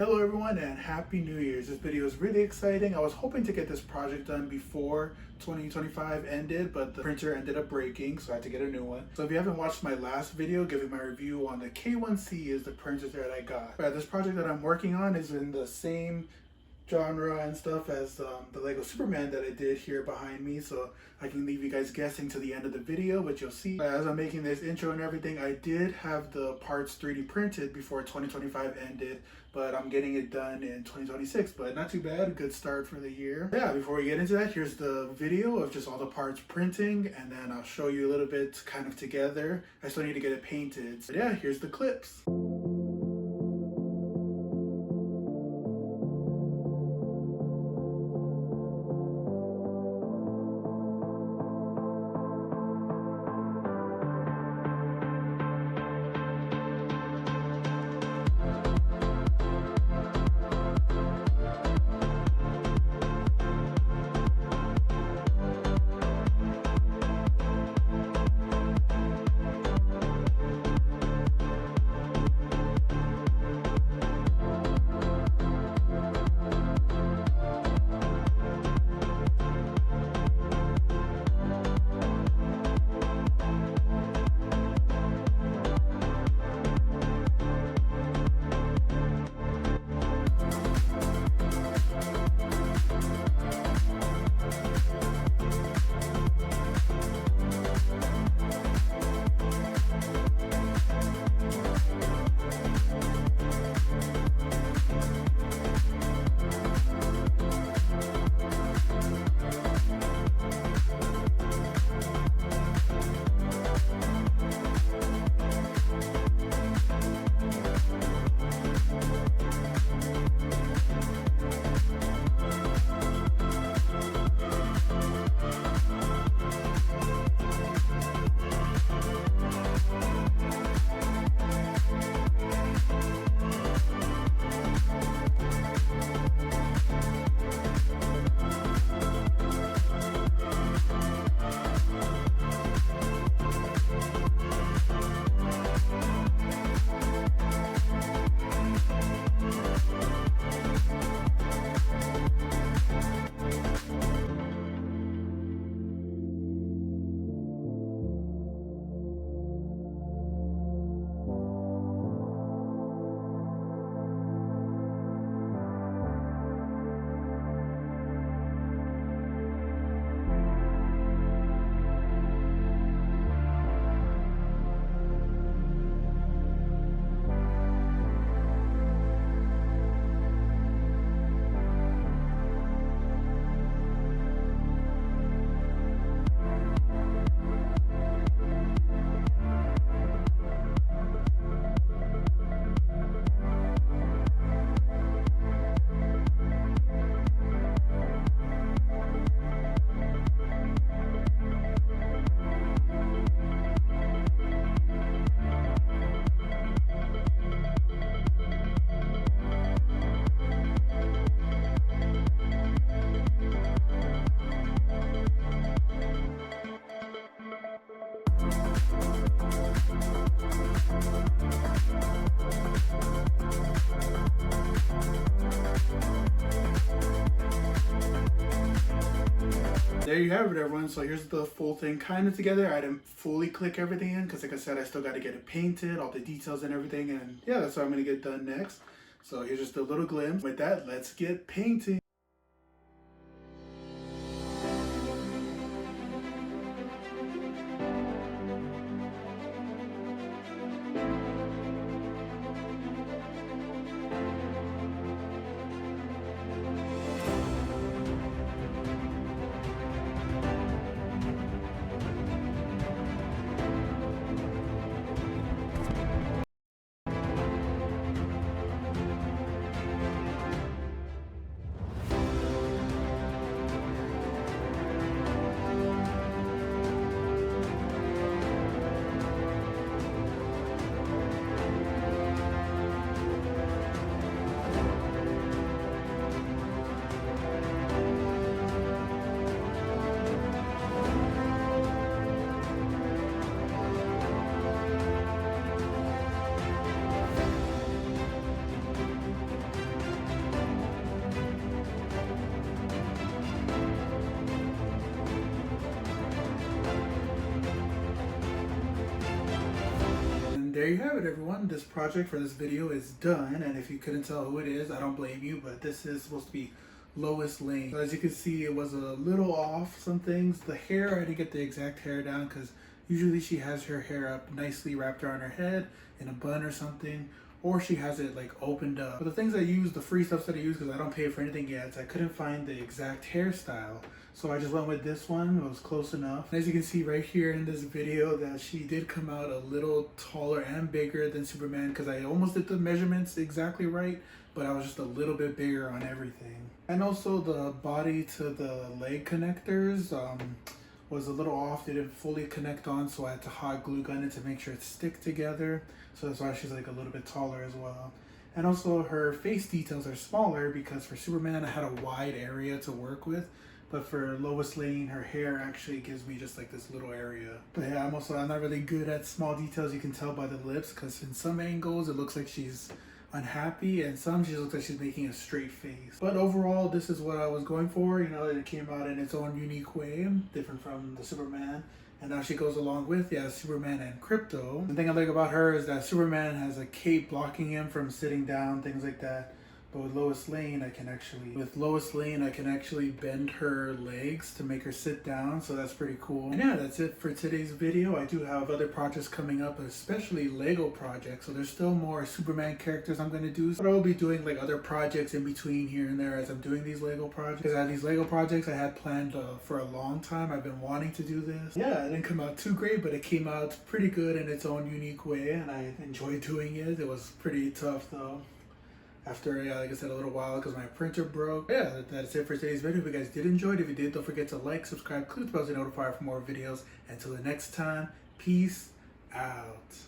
Hello everyone and Happy New Year's. This video is really exciting. I was hoping to get this project done before 2025 ended, but the printer ended up breaking, so I had to get a new one. So if you haven't watched my last video giving my review on the K1C is the printer that I got. But this project that I'm working on is in the same genre and stuff as the Lego Superman that I did here behind me, so I can leave you guys guessing to the end of the video, which you'll see. As I'm making this intro and everything, I did have the parts 3D printed before 2025 ended, but I'm getting it done in 2026, but not too bad, a good start for the year. Yeah, before we get into that, here's the video of just all the parts printing, and then I'll show you a little bit kind of together. I still need to get it painted. So yeah, here's the clips. There you have it, everyone. So here's the full thing kind of together. I didn't fully click everything in because like I said, I still got to get it painted, all the details and everything, and yeah, that's what I'm going to get done next. So here's just a little glimpse. With that, let's get painting. there you have it, everyone. This project for this video is done, and if you couldn't tell who it is, I don't blame you, but this is supposed to be Lois Lane. So as you can see, it was a little off some things. The hair, I didn't get the exact hair down because usually she has her hair up nicely wrapped around her head in a bun or something, or she has it like opened up. But the things I use, the free stuff that I use because I don't pay for anything yet, so I couldn't find the exact hairstyle. So I just went with this one. It was close enough. And as you can see right here in this video, that she did come out a little taller and bigger than Superman because I almost did the measurements exactly right, but I was just a little bit bigger on everything. And also the body to the leg connectors was a little off. They didn't fully connect on, so I had to hot glue gun it to make sure it stick together. So that's why she's like a little bit taller as well. And also her face details are smaller because for Superman I had a wide area to work with. But for Lois Lane, her hair actually gives me just like this little area. But yeah, I'm not really good at small details. You can tell by the lips because in some angles it looks like she's unhappy and some she looks like she's making a straight face. But overall, this is what I was going for. You know, it came out in its own unique way, different from the Superman. And now she goes along with, Superman and Crypto. The thing I like about her is that Superman has a cape blocking him from sitting down, things like that. But with Lois Lane, I can actually bend her legs to make her sit down, so that's pretty cool. And yeah, that's it for today's video. I do have other projects coming up, especially Lego projects, so there's still more Superman characters I'm going to do. But I will be doing like other projects in between here and there as I'm doing these Lego projects. Because I have these Lego projects I had planned for a long time. I've been wanting to do this. Yeah, it didn't come out too great, but it came out pretty good in its own unique way, and I enjoyed doing it. It was pretty tough though. After, like I said, a little while because my printer broke. Yeah, that's it for today's video. If you guys did enjoy it, if you did, don't forget to like, subscribe, click the bell to be notified for more videos. Until the next time, peace out.